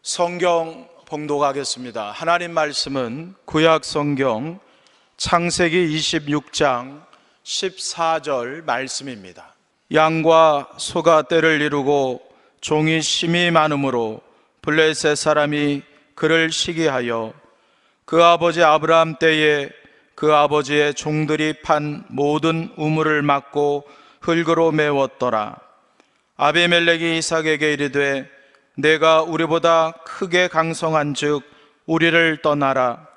성경 봉독하겠습니다. 하나님 말씀은 구약 성경 창세기 26장 14절 말씀입니다. 양과 소가 떼를 이루고 종이 심히 많으므로 블레셋 사람이 그를 시기하여 그 아버지 아브라함 때에 그 아버지의 종들이 판 모든 우물을 막고 흙으로 메웠더라. 아비멜렉이 이삭에게 이르되 내가 우리보다 크게 강성한 즉 우리를 떠나라.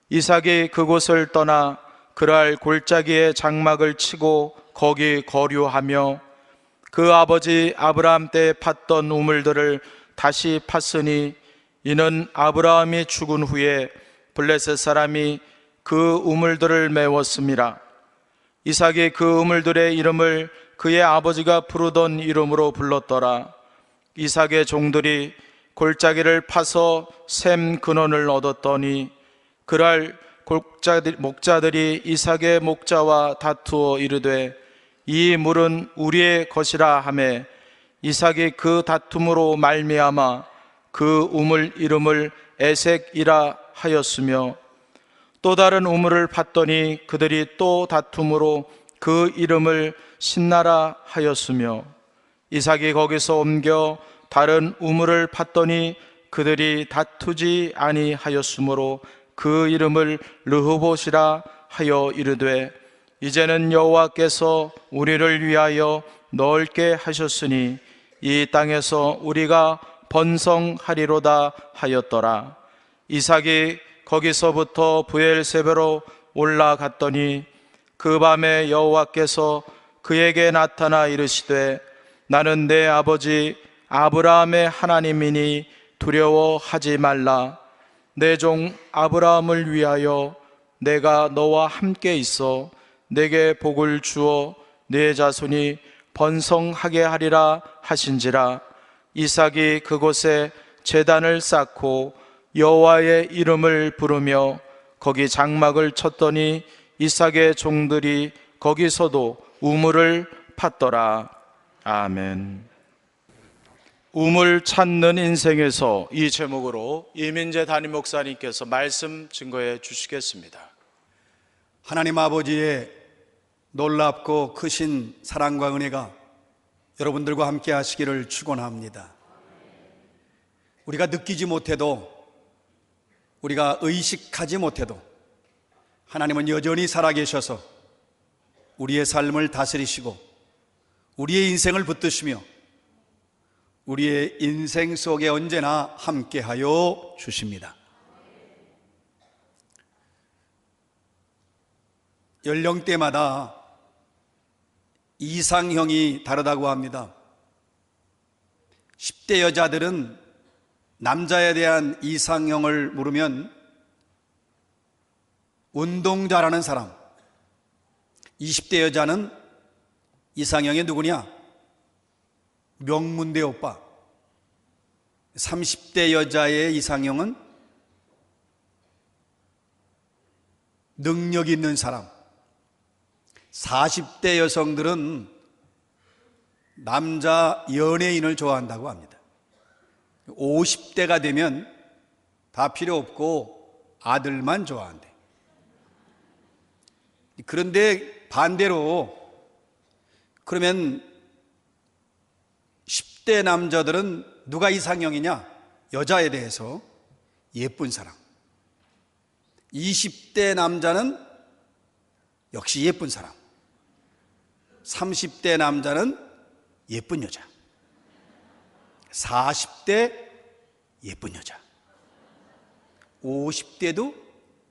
이삭이 그곳을 떠나 그랄 골짜기에 장막을 치고 거기 거류하며 그 아버지 아브라함 때 팠던 우물들을 다시 팠으니 이는 아브라함이 죽은 후에 블레셋 사람이 그 우물들을 메웠음이라. 이삭이 그 우물들의 이름을 그의 아버지가 부르던 이름으로 불렀더라. 이삭의 종들이 골짜기를 파서 샘 근원을 얻었더니 그랄 목자들이 이삭의 목자와 다투어 이르되 이 물은 우리의 것이라 하매 이삭이 그 다툼으로 말미암아 그 우물 이름을 에색이라 하였으며 또 다른 우물을 팠더니 그들이 또 다툼으로 그 이름을 신나라 하였으며 이삭이 거기서 옮겨 다른 우물을 팠더니 그들이 다투지 아니하였으므로 그 이름을 르호봇이라 하여 이르되 이제는 여호와께서 우리를 위하여 넓게 하셨으니 이 땅에서 우리가 번성하리로다 하였더라. 이삭이 거기서부터 브엘세바로 올라갔더니 그 밤에 여호와께서 그에게 나타나 이르시되 나는 내 아버지 아브라함의 하나님이니 두려워하지 말라. 내 종 아브라함을 위하여 내가 너와 함께 있어 내게 복을 주어 네 자손이 번성하게 하리라 하신지라. 이삭이 그곳에 제단을 쌓고 여호와의 이름을 부르며 거기 장막을 쳤더니 이삭의 종들이 거기서도 우물을 팠더라. 아멘. 우물 찾는 인생에서 이 제목으로 이민재 담임 목사님께서 말씀 증거해 주시겠습니다. 하나님 아버지의 놀랍고 크신 사랑과 은혜가 여러분들과 함께 하시기를 축원합니다. 우리가 느끼지 못해도, 우리가 의식하지 못해도 하나님은 여전히 살아계셔서 우리의 삶을 다스리시고 우리의 인생을 붙드시며 우리의 인생 속에 언제나 함께하여 주십니다. 연령대마다 이상형이 다르다고 합니다. 10대 여자들은 남자에 대한 이상형을 물으면 운동 잘하는 사람, 20대 여자는 이상형이 누구냐? 명문대 오빠. 30대 여자의 이상형은 능력 있는 사람. 40대 여성들은 남자 연예인을 좋아한다고 합니다. 50대가 되면 다 필요 없고 아들만 좋아한대. 그런데 반대로 그러면 10대 남자들은 누가 이상형이냐? 여자에 대해서 예쁜 사람. 20대 남자는 역시 예쁜 사람. 30대 남자는 예쁜 여자. 40대 예쁜 여자. 50대도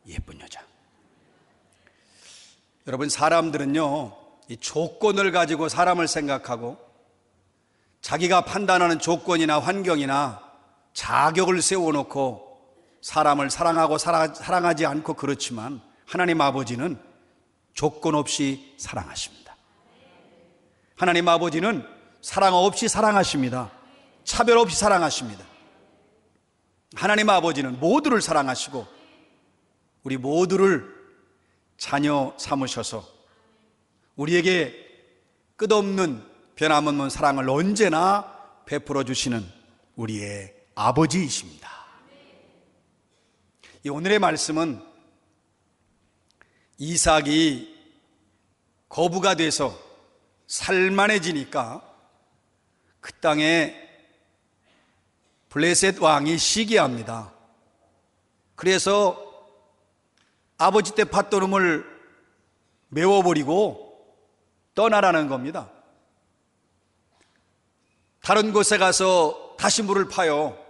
예쁜 여자. 여러분, 사람들은요, 이 조건을 가지고 사람을 생각하고 자기가 판단하는 조건이나 환경이나 자격을 세워놓고 사람을 사랑하고 사랑하지 않고 그렇지만 하나님 아버지는 조건 없이 사랑하십니다. 하나님 아버지는 사랑 없이 사랑하십니다. 차별 없이 사랑하십니다. 하나님 아버지는 모두를 사랑하시고 우리 모두를 자녀 삼으셔서 우리에게 끝없는 변함없는 사랑을 언제나 베풀어 주시는 우리의 아버지이십니다. 이 오늘의 말씀은 이삭이 거부가 돼서 살만해지니까 그 땅에 블레셋 왕이 시기합니다. 그래서 아버지 때 팥도름을 메워버리고 떠나라는 겁니다. 다른 곳에 가서 다시 물을 파요.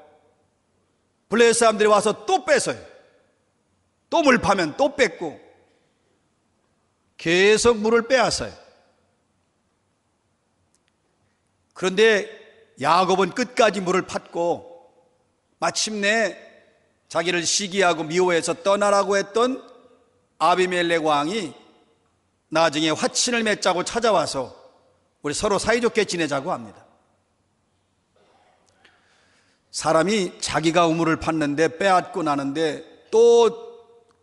블레셋 사람들이 와서 또 뺏어요. 또 물 파면 또 뺏고 계속 물을 빼앗아요. 그런데 야곱은 끝까지 물을 팠고 마침내 자기를 시기하고 미워해서 떠나라고 했던 아비멜렉 왕이 나중에 화친을 맺자고 찾아와서 우리 서로 사이좋게 지내자고 합니다. 사람이 자기가 우물을 팠는데 빼앗고 나는데 또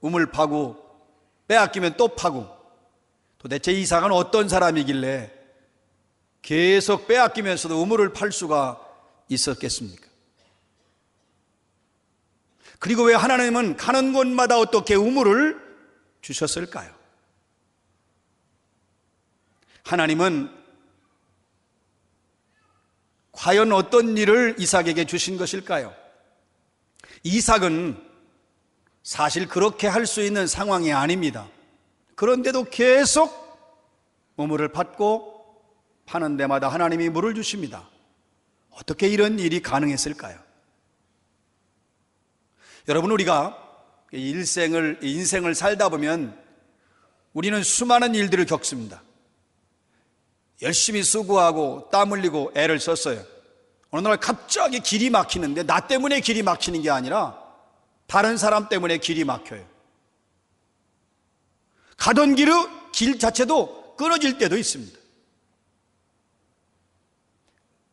우물 파고 빼앗기면 또 파고, 도대체 이삭은 어떤 사람이길래 계속 빼앗기면서도 우물을 팔 수가 있었겠습니까? 그리고 왜 하나님은 가는 곳마다 어떻게 우물을 주셨을까요? 하나님은 과연 어떤 일을 이삭에게 주신 것일까요? 이삭은 사실 그렇게 할 수 있는 상황이 아닙니다. 그런데도 계속 우물을 팠고 파는 데마다 하나님이 물을 주십니다. 어떻게 이런 일이 가능했을까요? 여러분, 우리가 인생을 살다 보면 우리는 수많은 일들을 겪습니다. 열심히 수고하고 땀 흘리고 애를 썼어요. 어느 날 갑자기 길이 막히는데 나 때문에 길이 막히는 게 아니라 다른 사람 때문에 길이 막혀요. 가던 길 자체도 끊어질 때도 있습니다.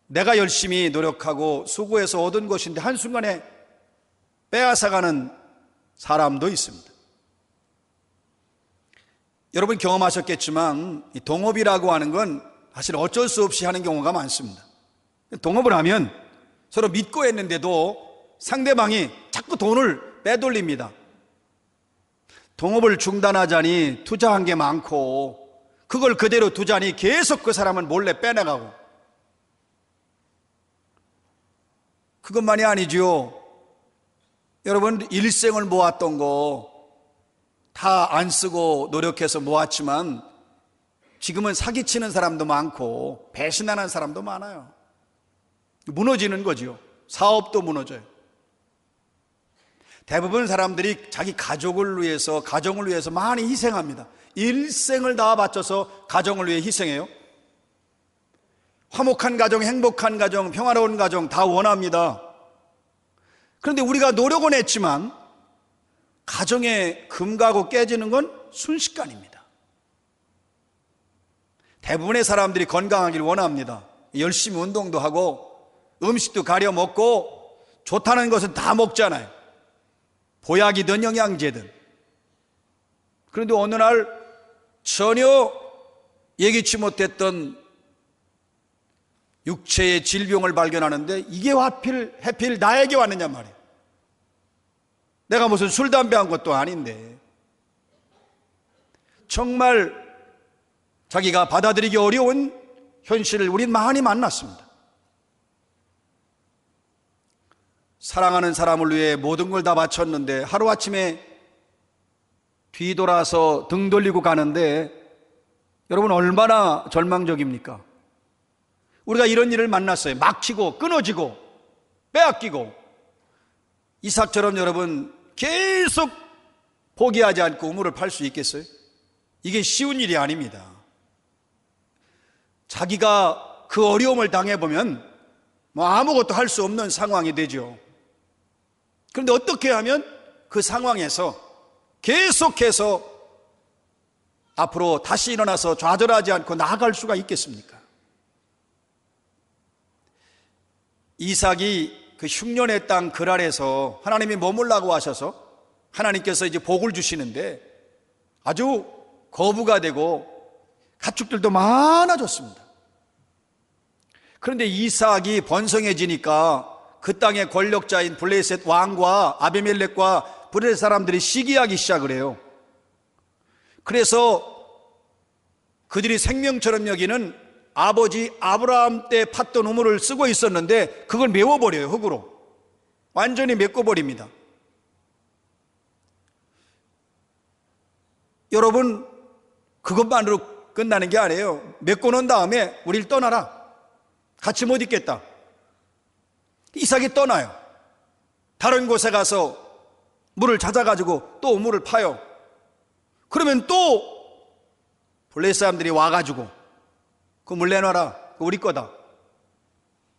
내가 열심히 노력하고 수고해서 얻은 것인데 한순간에 빼앗아가는 사람도 있습니다. 여러분 경험하셨겠지만 이 동업이라고 하는 건 사실 어쩔 수 없이 하는 경우가 많습니다. 동업을 하면 서로 믿고 했는데도 상대방이 자꾸 돈을 빼돌립니다. 동업을 중단하자니 투자한 게 많고 그걸 그대로 두자니 계속 그 사람은 몰래 빼나가고, 그것만이 아니죠. 여러분, 일생을 모았던 거 다 안 쓰고 노력해서 모았지만 지금은 사기치는 사람도 많고 배신하는 사람도 많아요. 무너지는 거죠. 사업도 무너져요. 대부분 사람들이 자기 가족을 위해서, 가정을 위해서 많이 희생합니다. 일생을 다 바쳐서 가정을 위해 희생해요. 화목한 가정, 행복한 가정, 평화로운 가정 다 원합니다. 그런데 우리가 노력은 했지만 가정에 금가고 깨지는 건 순식간입니다. 대부분의 사람들이 건강하길 원합니다. 열심히 운동도 하고 음식도 가려 먹고 좋다는 것은 다 먹잖아요. 보약이든 영양제든. 그런데 어느 날 전혀 예기치 못했던 육체의 질병을 발견하는데 이게 하필 나에게 왔느냐 말이에요. 내가 무슨 술, 담배 한 것도 아닌데. 정말 자기가 받아들이기 어려운 현실을 우린 많이 만났습니다. 사랑하는 사람을 위해 모든 걸 다 바쳤는데 하루아침에 뒤돌아서 등 돌리고 가는데 여러분 얼마나 절망적입니까? 우리가 이런 일을 만났어요. 막히고 끊어지고 빼앗기고. 이삭처럼 여러분 계속 포기하지 않고 우물을 팔 수 있겠어요? 이게 쉬운 일이 아닙니다. 자기가 그 어려움을 당해보면 뭐 아무것도 할 수 없는 상황이 되죠. 그런데 어떻게 하면 그 상황에서 계속해서 앞으로 다시 일어나서 좌절하지 않고 나아갈 수가 있겠습니까? 이삭이 그 흉년의 땅 그랄에서 하나님이 머물라고 하셔서 하나님께서 이제 복을 주시는데 아주 거부가 되고 가축들도 많아졌습니다. 그런데 이삭이 번성해지니까 그 땅의 권력자인 블레셋 왕과 아비멜렉과 블레셋 사람들이 시기하기 시작을 해요. 그래서 그들이 생명처럼 여기는 아버지 아브라함 때 팠던 우물을 쓰고 있었는데 그걸 메워버려요. 흙으로 완전히 메꿔버립니다. 여러분, 그것만으로 끝나는 게 아니에요. 메꿔놓은 다음에 우리를 떠나라, 같이 못 있겠다. 이삭이 떠나요. 다른 곳에 가서 물을 찾아가지고 또 우물을 파요. 그러면 또 블레셋 사람들이 와가지고 그 물 내놔라, 그거 우리 거다.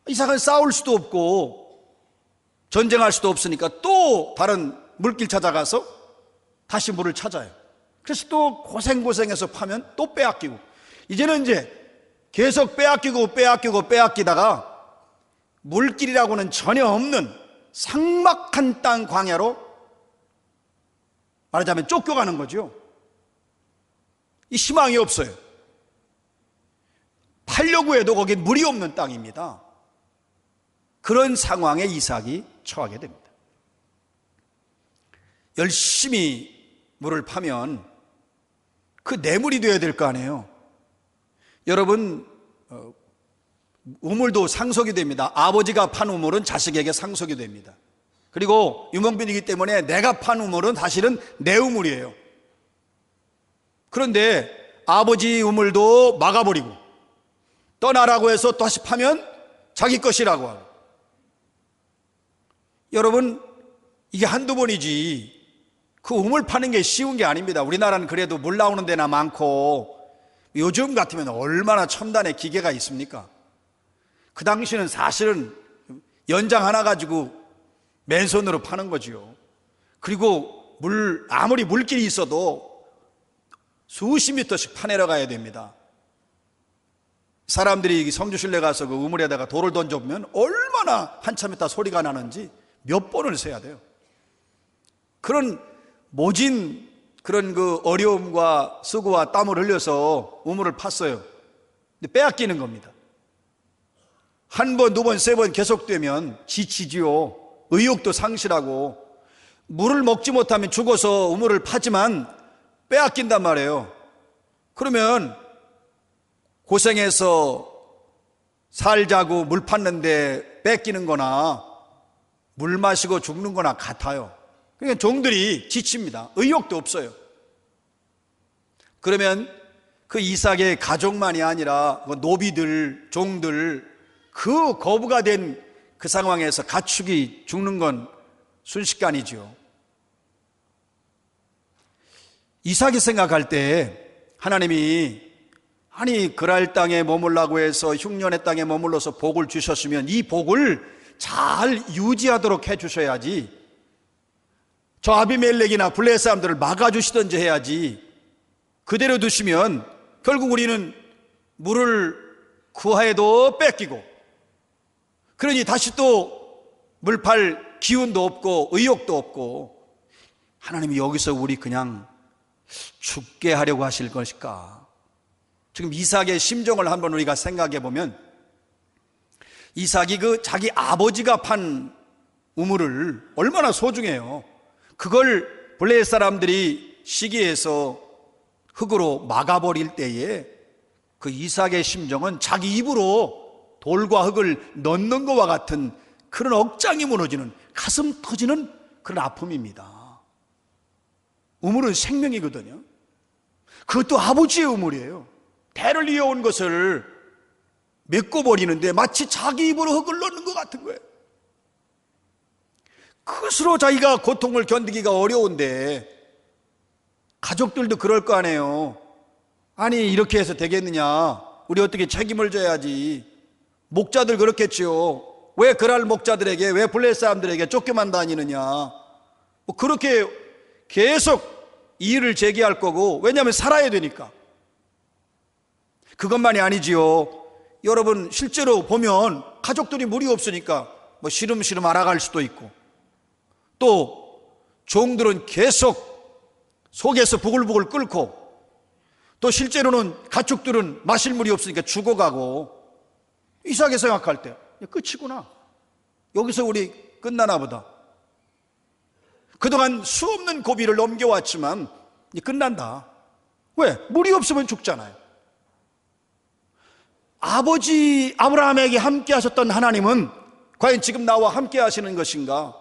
이삭은 싸울 수도 없고 전쟁할 수도 없으니까 또 다른 물길 찾아가서 다시 물을 찾아요. 그래서 또 고생해서 파면 또 빼앗기고, 이제는 이제 계속 빼앗기다가 물길이라고는 전혀 없는 삭막한 땅 광야로 말하자면 쫓겨가는 거죠. 이 희망이 없어요. 팔려고 해도 거긴 물이 없는 땅입니다. 그런 상황에 이삭이 처하게 됩니다. 열심히 물을 파면 그 뇌물이 되어야 될 거 아니에요. 여러분, 우물도 상속이 됩니다. 아버지가 판 우물은 자식에게 상속이 됩니다. 그리고 유목민이기 때문에 내가 판 우물은 사실은 내 우물이에요. 그런데 아버지 우물도 막아버리고 떠나라고 해서 다시 파면 자기 것이라고 하고. 여러분, 이게 한두 번이지 그 우물 파는 게 쉬운 게 아닙니다. 우리나라는 그래도 물 나오는 데나 많고 요즘 같으면 얼마나 첨단의 기계가 있습니까? 그 당시는 사실은 연장 하나 가지고 맨손으로 파는 거지요. 그리고 아무리 물길이 있어도 수십 미터씩 파내려가야 됩니다. 사람들이 성주실내 가서 그 우물에다가 돌을 던져보면 얼마나 한참 있다 소리가 나는지 몇 번을 세야 돼요. 그런 모진 그런 그 어려움과 수고와 땀을 흘려서 우물을 팠어요. 근데 빼앗기는 겁니다. 한 번, 두 번, 세 번 계속되면 지치지요. 의욕도 상실하고 물을 먹지 못하면 죽어서 우물을 파지만 빼앗긴단 말이에요. 그러면 고생해서 살자고 물 팠는데 뺏기는 거나 물 마시고 죽는 거나 같아요. 그러니까 종들이 지칩니다. 의욕도 없어요. 그러면 그 이삭의 가족만이 아니라 노비들, 종들, 그 거부가 된 그 상황에서 가축이 죽는 건 순식간이죠. 이삭이 생각할 때 하나님이 그랄 땅에 머물라고 해서 흉년의 땅에 머물러서 복을 주셨으면 이 복을 잘 유지하도록 해주셔야지, 저 아비멜렉이나 블레셋 사람들을 막아주시든지 해야지, 그대로 두시면 결국 우리는 물을 구하에도 뺏기고, 그러니 다시 또 물 팔 기운도 없고 의욕도 없고, 하나님이 여기서 우리 그냥 죽게 하려고 하실 것일까? 지금 이삭의 심정을 한번 우리가 생각해 보면, 이삭이 그 자기 아버지가 판 우물을 얼마나 소중해요. 그걸 블레셋 사람들이 시기해서 흙으로 막아버릴 때에 그 이삭의 심정은 자기 입으로 돌과 흙을 넣는 것과 같은 그런 억장이 무너지는, 가슴 터지는 그런 아픔입니다. 우물은 생명이거든요. 그것도 아버지의 우물이에요. 대를 이어온 것을 메꿔버리는데 마치 자기 입으로 흙을 넣는 것 같은 거예요. 그것으로 자기가 고통을 견디기가 어려운데 가족들도 그럴 거 아니에요. 아니 이렇게 해서 되겠느냐, 우리 어떻게 책임을 져야지. 목자들 그렇겠지요. 왜 그랄 목자들에게, 왜 블레셋 사람들에게 쫓겨만 다니느냐, 뭐 그렇게 계속 이의를 제기할 거고, 왜냐하면 살아야 되니까. 그것만이 아니지요. 여러분, 실제로 보면 가족들이 물이 없으니까 뭐 시름시름 알아갈 수도 있고, 또 종들은 계속 속에서 부글부글 끓고, 또 실제로는 가축들은 마실 물이 없으니까 죽어가고. 이삭이 생각할 때 끝이구나, 여기서 우리 끝나나 보다. 그동안 수없는 고비를 넘겨왔지만 이제 끝난다. 왜? 물이 없으면 죽잖아요. 아버지 아브라함에게 함께 하셨던 하나님은 과연 지금 나와 함께 하시는 것인가?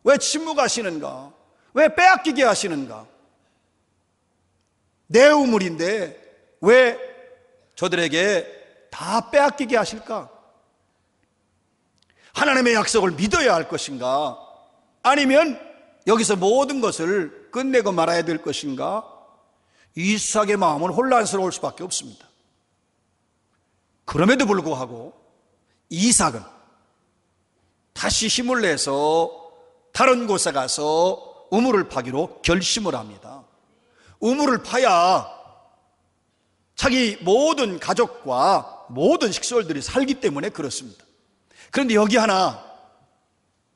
왜 침묵하시는가? 왜 빼앗기게 하시는가? 내 우물인데 왜 저들에게 다 빼앗기게 하실까? 하나님의 약속을 믿어야 할 것인가? 아니면 여기서 모든 것을 끝내고 말아야 될 것인가? 이삭의 마음은 혼란스러울 수밖에 없습니다. 그럼에도 불구하고 이삭은 다시 힘을 내서 다른 곳에 가서 우물을 파기로 결심을 합니다. 우물을 파야 자기 모든 가족과 모든 식솔들이 살기 때문에 그렇습니다. 그런데 여기 하나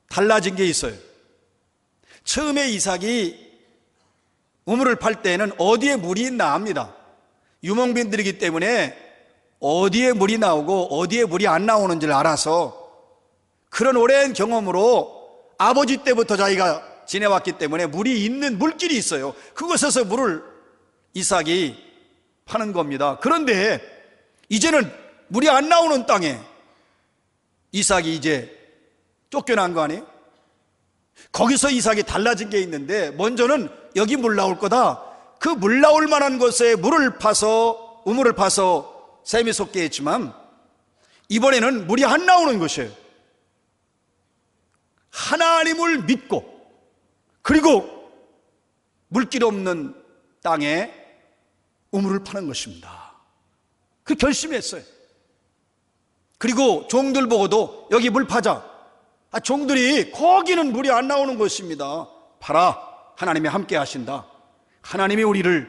달라진 게 있어요. 처음에 이삭이 우물을 팔 때는 어디에 물이 있나 합니다. 유목민들이기 때문에 어디에 물이 나오고 어디에 물이 안 나오는지를 알아서 그런 오랜 경험으로 아버지 때부터 자기가 지내왔기 때문에 물이 있는 물길이 있어요. 그곳에서 물을 이삭이 파는 겁니다. 그런데 이제는 물이 안 나오는 땅에 이삭이 이제 쫓겨난 거 아니에요? 거기서 이삭이 달라진 게 있는데, 먼저는 여기 물 나올 거다. 그 물 나올 만한 곳에 물을 파서 우물을 파서 샘이 솟게 했지만 이번에는 물이 안 나오는 것이에요. 하나님을 믿고 그리고 물길 없는 땅에 우물을 파는 것입니다. 그 결심했어요. 그리고 종들 보고도 여기 물 파자. 종들이 거기는 물이 안 나오는 것입니다. 봐라, 하나님이 함께 하신다. 하나님이 우리를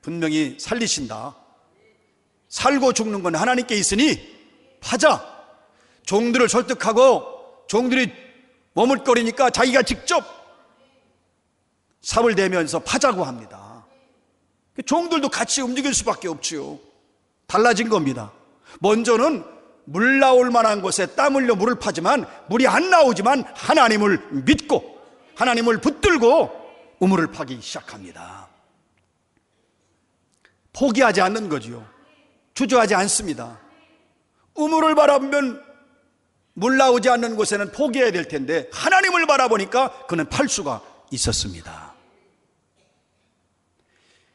분명히 살리신다. 살고 죽는 건 하나님께 있으니 파자. 종들을 설득하고 종들이 머물거리니까 자기가 직접 삽을 대면서 파자고 합니다. 종들도 같이 움직일 수밖에 없지요. 달라진 겁니다. 먼저는 물 나올 만한 곳에 땀 흘려 물을 파지만 물이 안 나오지만 하나님을 믿고 하나님을 붙들고 우물을 파기 시작합니다. 포기하지 않는 거지요. 주저하지 않습니다. 우물을 바라보면 물 나오지 않는 곳에는 포기해야 될 텐데 하나님을 바라보니까 그는 팔 수가 있었습니다.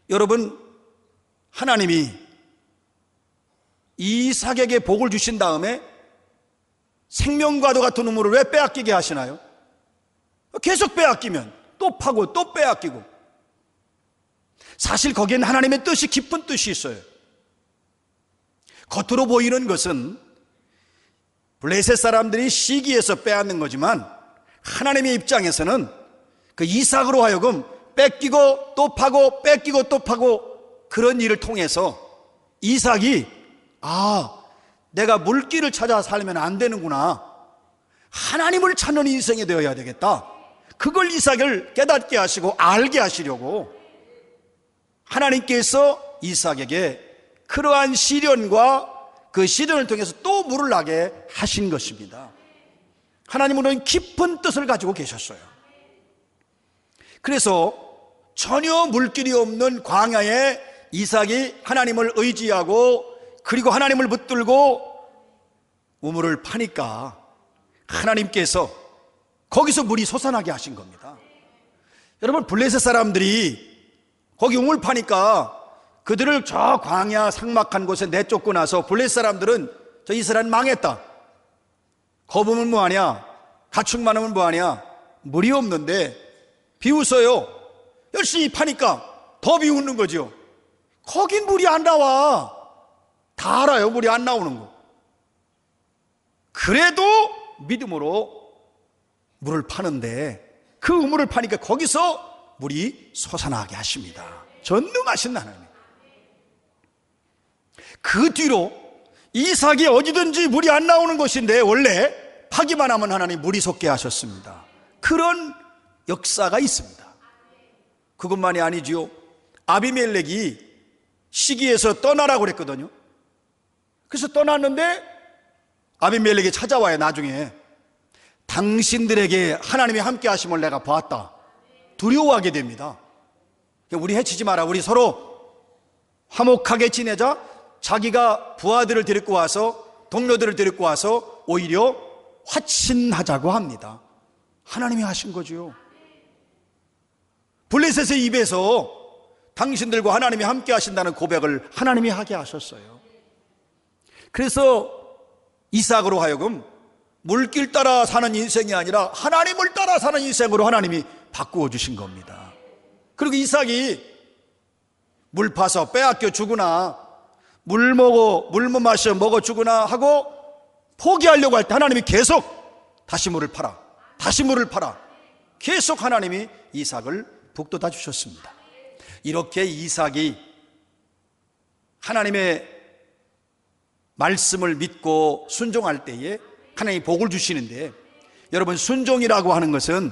여러분, 하나님이 이삭에게 복을 주신 다음에 생명과도 같은 우물을 왜 빼앗기게 하시나요? 계속 빼앗기면 또 파고 또 빼앗기고. 사실 거기엔 하나님의 뜻이, 깊은 뜻이 있어요. 겉으로 보이는 것은 블레셋 사람들이 시기해서 빼앗는 거지만 하나님의 입장에서는 그 이삭으로 하여금 뺏기고 또 파고 뺏기고 또 파고 그런 일을 통해서 이삭이 내가 물길을 찾아 살면 안 되는구나. 하나님을 찾는 인생이 되어야 되겠다. 그걸 이삭을 깨닫게 하시고 알게 하시려고 하나님께서 이삭에게 그러한 시련과 그 시련을 통해서 또 물을 나게 하신 것입니다. 하나님은 깊은 뜻을 가지고 계셨어요. 그래서 전혀 물길이 없는 광야에 이삭이 하나님을 의지하고 그리고 하나님을 붙들고 우물을 파니까 하나님께서 거기서 물이 솟아나게 하신 겁니다. 여러분, 블레셋 사람들이 거기 우물 파니까 그들을 저 광야 삭막한 곳에 내쫓고 나서 블레셋 사람들은 저 이스라엘 망했다. 거부면 뭐하냐? 가축 많으면 뭐하냐? 물이 없는데 비웃어요. 열심히 파니까 더 비웃는 거죠. 거긴 물이 안 나와. 다 알아요, 물이 안 나오는 거. 그래도 믿음으로 물을 파는데 그 우물을 파니까 거기서 물이 솟아나게 하십니다. 전능하신 하나님. 그 뒤로 이삭이 어디든지 물이 안 나오는 것인데 원래 파기만 하면 하나님 물이 솟게 하셨습니다. 그런 역사가 있습니다. 그것만이 아니지요. 아비멜렉이 시기에서 떠나라고 그랬거든요. 그래서 떠났는데 아비멜렉이 찾아와요. 나중에 당신들에게 하나님이 함께 하심을 내가 봤다. 두려워하게 됩니다. 우리 해치지 마라. 우리 서로 화목하게 지내자. 자기가 부하들을 데리고 와서, 동료들을 데리고 와서 오히려 화친하자고 합니다. 하나님이 하신 거죠. 블레셋의 입에서 당신들과 하나님이 함께 하신다는 고백을 하나님이 하게 하셨어요. 그래서 이삭으로 하여금 물길 따라 사는 인생이 아니라 하나님을 따라 사는 인생으로 하나님이 바꾸어 주신 겁니다. 그리고 이삭이 물 파서 빼앗겨 주거나 물 못 마셔 먹어 주거나 하고 포기하려고 할 때 하나님이 계속 다시 물을 팔아, 다시 물을 팔아, 계속 하나님이 이삭을 북돋아 주셨습니다. 이렇게 이삭이 하나님의 말씀을 믿고 순종할 때에 하나님이 복을 주시는데, 여러분, 순종이라고 하는 것은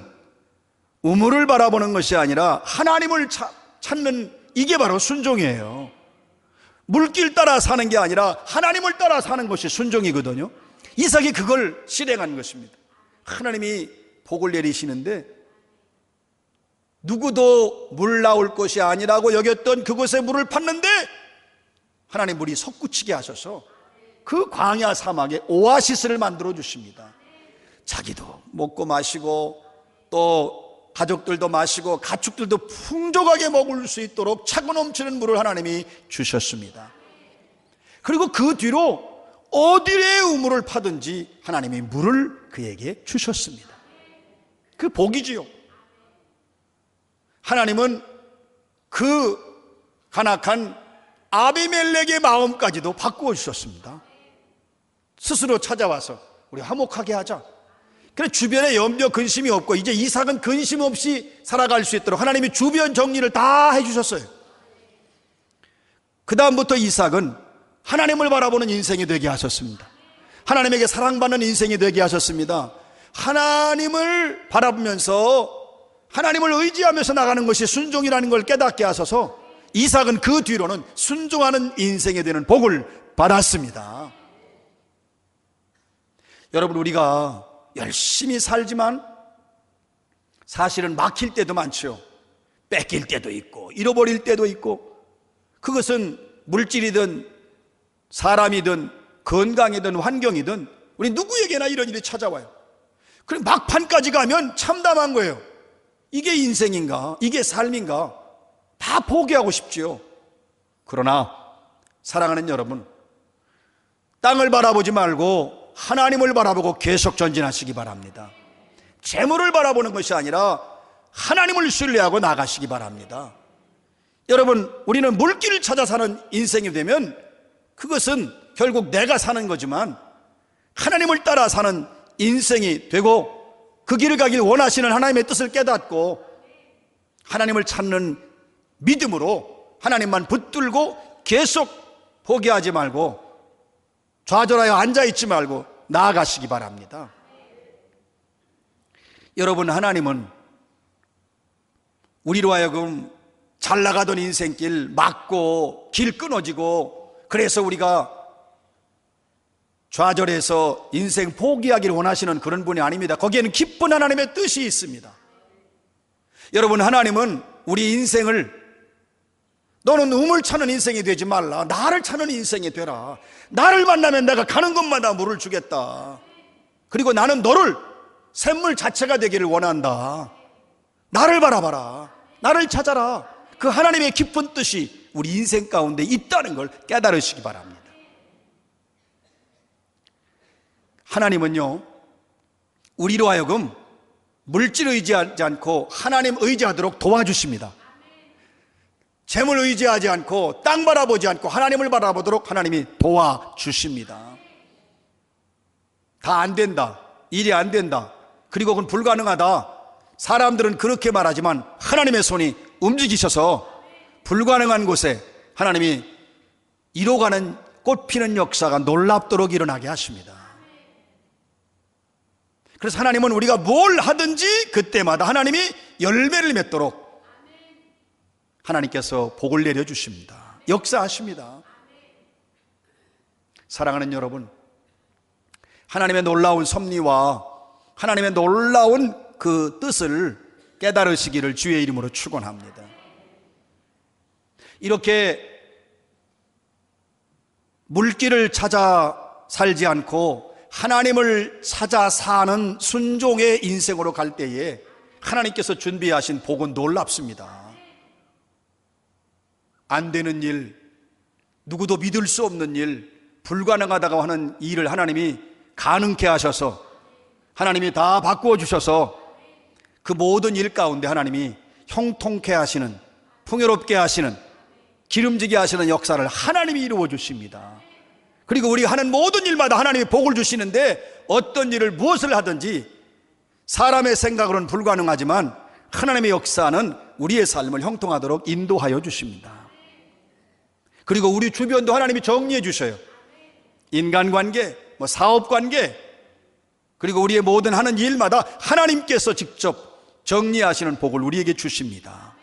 우물을 바라보는 것이 아니라 하나님을 찾는, 이게 바로 순종이에요. 물길 따라 사는 게 아니라 하나님을 따라 사는 것이 순종이거든요. 이삭이 그걸 실행한 것입니다. 하나님이 복을 내리시는데 누구도 물 나올 것이 아니라고 여겼던 그곳에 물을 팠는데 하나님 물이 솟구치게 하셔서 그 광야 사막에 오아시스를 만들어 주십니다. 자기도 먹고 마시고 또 가족들도 마시고 가축들도 풍족하게 먹을 수 있도록 차고 넘치는 물을 하나님이 주셨습니다. 그리고 그 뒤로 어디에 우물을 파든지 하나님이 물을 그에게 주셨습니다. 그 복이지요. 하나님은 그 간악한 아비멜렉의 마음까지도 바꾸어 주셨습니다. 스스로 찾아와서 우리 화목하게 하자. 그래, 주변에 염려 근심이 없고 이제 이삭은 근심 없이 살아갈 수 있도록 하나님이 주변 정리를 다 해주셨어요. 그 다음부터 이삭은 하나님을 바라보는 인생이 되게 하셨습니다. 하나님에게 사랑받는 인생이 되게 하셨습니다. 하나님을 바라보면서 하나님을 의지하면서 나가는 것이 순종이라는 걸 깨닫게 하셔서 이삭은 그 뒤로는 순종하는 인생이 되는 복을 받았습니다. 여러분, 우리가 열심히 살지만 사실은 막힐 때도 많죠. 뺏길 때도 있고 잃어버릴 때도 있고, 그것은 물질이든 사람이든 건강이든 환경이든 우리 누구에게나 이런 일이 찾아와요. 그럼 막판까지 가면 참담한 거예요. 이게 인생인가? 이게 삶인가? 다 포기하고 싶지요. 그러나 사랑하는 여러분, 땅을 바라보지 말고 하나님을 바라보고 계속 전진하시기 바랍니다. 재물을 바라보는 것이 아니라 하나님을 신뢰하고 나가시기 바랍니다. 여러분, 우리는 물길을 찾아 사는 인생이 되면 그것은 결국 내가 사는 거지만 하나님을 따라 사는 인생이 되고, 그 길을 가길 원하시는 하나님의 뜻을 깨닫고 하나님을 찾는 믿음으로 하나님만 붙들고 계속 포기하지 말고 좌절하여 앉아있지 말고 나아가시기 바랍니다. 여러분, 하나님은 우리로 하여금 잘 나가던 인생길 막고 길 끊어지고 그래서 우리가 좌절해서 인생 포기하기를 원하시는 그런 분이 아닙니다. 거기에는 기쁜 하나님의 뜻이 있습니다. 여러분, 하나님은 우리 인생을, 너는 우물 찾는 인생이 되지 말라, 나를 찾는 인생이 되라. 나를 만나면 내가 가는 곳마다 물을 주겠다. 그리고 나는 너를 샘물 자체가 되기를 원한다. 나를 바라봐라, 나를 찾아라. 그 하나님의 깊은 뜻이 우리 인생 가운데 있다는 걸 깨달으시기 바랍니다. 하나님은요, 우리로 하여금 물질 의지하지 않고 하나님 의지하도록 도와주십니다. 재물 의지하지 않고 땅 바라보지 않고 하나님을 바라보도록 하나님이 도와주십니다. 다 안 된다, 일이 안 된다, 그리고 그건 불가능하다, 사람들은 그렇게 말하지만 하나님의 손이 움직이셔서 불가능한 곳에 하나님이 이뤄가는 꽃 피는 역사가 놀랍도록 일어나게 하십니다. 그래서 하나님은 우리가 뭘 하든지 그때마다 하나님이 열매를 맺도록 하나님께서 복을 내려주십니다. 역사하십니다. 사랑하는 여러분, 하나님의 놀라운 섭리와 하나님의 놀라운 그 뜻을 깨달으시기를 주의 이름으로 축원합니다. 이렇게 물길을 찾아 살지 않고 하나님을 찾아 사는 순종의 인생으로 갈 때에 하나님께서 준비하신 복은 놀랍습니다. 안 되는 일, 누구도 믿을 수 없는 일, 불가능하다고 하는 일을 하나님이 가능케 하셔서 하나님이 다 바꾸어 주셔서 그 모든 일 가운데 하나님이 형통케 하시는, 풍요롭게 하시는, 기름지게 하시는 역사를 하나님이 이루어 주십니다. 그리고 우리가 하는 모든 일마다 하나님이 복을 주시는데 어떤 일을 무엇을 하든지 사람의 생각으로는 불가능하지만 하나님의 역사는 우리의 삶을 형통하도록 인도하여 주십니다. 그리고 우리 주변도 하나님이 정리해 주셔요. 인간관계, 사업관계, 그리고 우리의 모든 하는 일마다 하나님께서 직접 정리하시는 복을 우리에게 주십니다.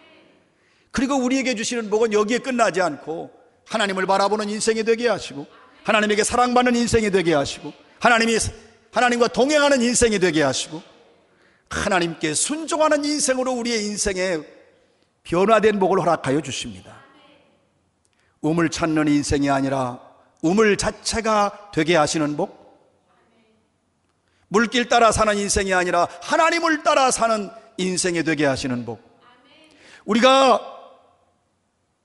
그리고 우리에게 주시는 복은 여기에 끝나지 않고 하나님을 바라보는 인생이 되게 하시고 하나님에게 사랑받는 인생이 되게 하시고 하나님과 동행하는 인생이 되게 하시고 하나님께 순종하는 인생으로 우리의 인생에 변화된 복을 허락하여 주십니다. 우물 찾는 인생이 아니라 우물 자체가 되게 하시는 복, 물길 따라 사는 인생이 아니라 하나님을 따라 사는 인생이 되게 하시는 복, 우리가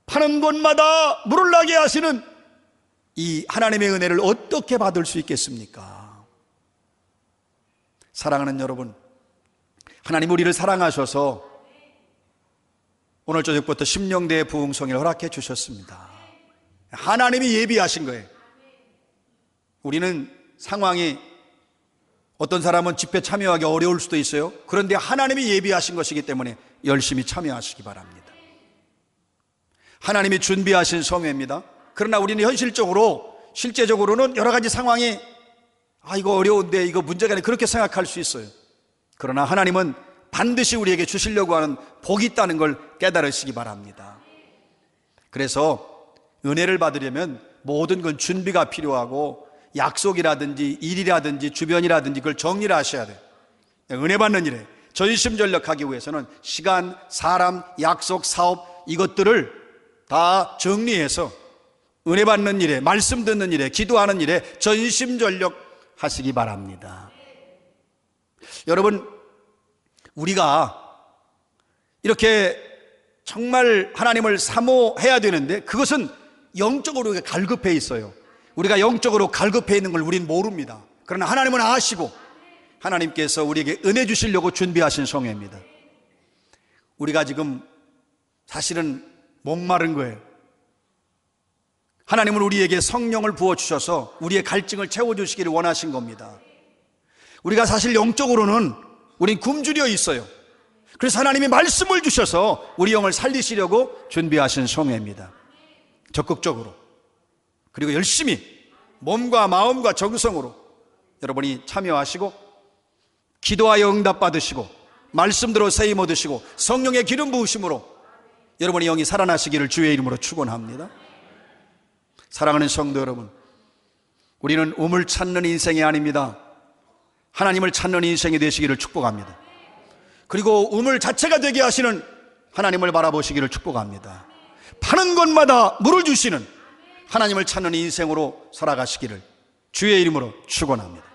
파는 곳마다 물을 나게 하시는 이 하나님의 은혜를 어떻게 받을 수 있겠습니까? 사랑하는 여러분, 하나님 우리를 사랑하셔서 오늘 저녁부터 심령대의 부흥성회를 허락해 주셨습니다. 하나님이 예비하신 거예요. 우리는 상황이, 어떤 사람은 집회 참여하기 어려울 수도 있어요. 그런데 하나님이 예비하신 것이기 때문에 열심히 참여하시기 바랍니다. 하나님이 준비하신 성회입니다. 그러나 우리는 실제적으로는 여러 가지 상황이 이거 어려운데, 이거 문제가 아니라 그렇게 생각할 수 있어요. 그러나 하나님은 반드시 우리에게 주시려고 하는 복이 있다는 걸 깨달으시기 바랍니다. 그래서 은혜를 받으려면 모든 건 준비가 필요하고 약속이라든지 일이라든지 주변이라든지 그걸 정리를 하셔야 돼요. 은혜 받는 일에 전심전력하기 위해서는 시간, 사람, 약속, 사업, 이것들을 다 정리해서 은혜 받는 일에, 말씀 듣는 일에, 기도하는 일에 전심전력 하시기 바랍니다. 여러분, 우리가 이렇게 정말 하나님을 사모해야 되는데 그것은 영적으로 갈급해 있어요. 우리가 영적으로 갈급해 있는 걸 우리는 모릅니다. 그러나 하나님은 아시고 하나님께서 우리에게 은혜 주시려고 준비하신 성회입니다. 우리가 지금 사실은 목마른 거예요. 하나님은 우리에게 성령을 부어주셔서 우리의 갈증을 채워주시기를 원하신 겁니다. 우리가 사실 영적으로는 우린 굶주려 있어요. 그래서 하나님이 말씀을 주셔서 우리 영을 살리시려고 준비하신 성회입니다. 적극적으로, 그리고 열심히 몸과 마음과 정성으로 여러분이 참여하시고 기도하여 응답받으시고 말씀대로 세임 얻으시고 성령의 기름 부으심으로 여러분의 영이 살아나시기를 주의 이름으로 축원합니다. 사랑하는 성도 여러분, 우리는 우물 찾는 인생이 아닙니다. 하나님을 찾는 인생이 되시기를 축복합니다. 그리고 우물 자체가 되게 하시는 하나님을 바라보시기를 축복합니다. 파는 곳마다 물을 주시는 하나님을 찾는 인생으로 살아가시기를 주의 이름으로 축원합니다.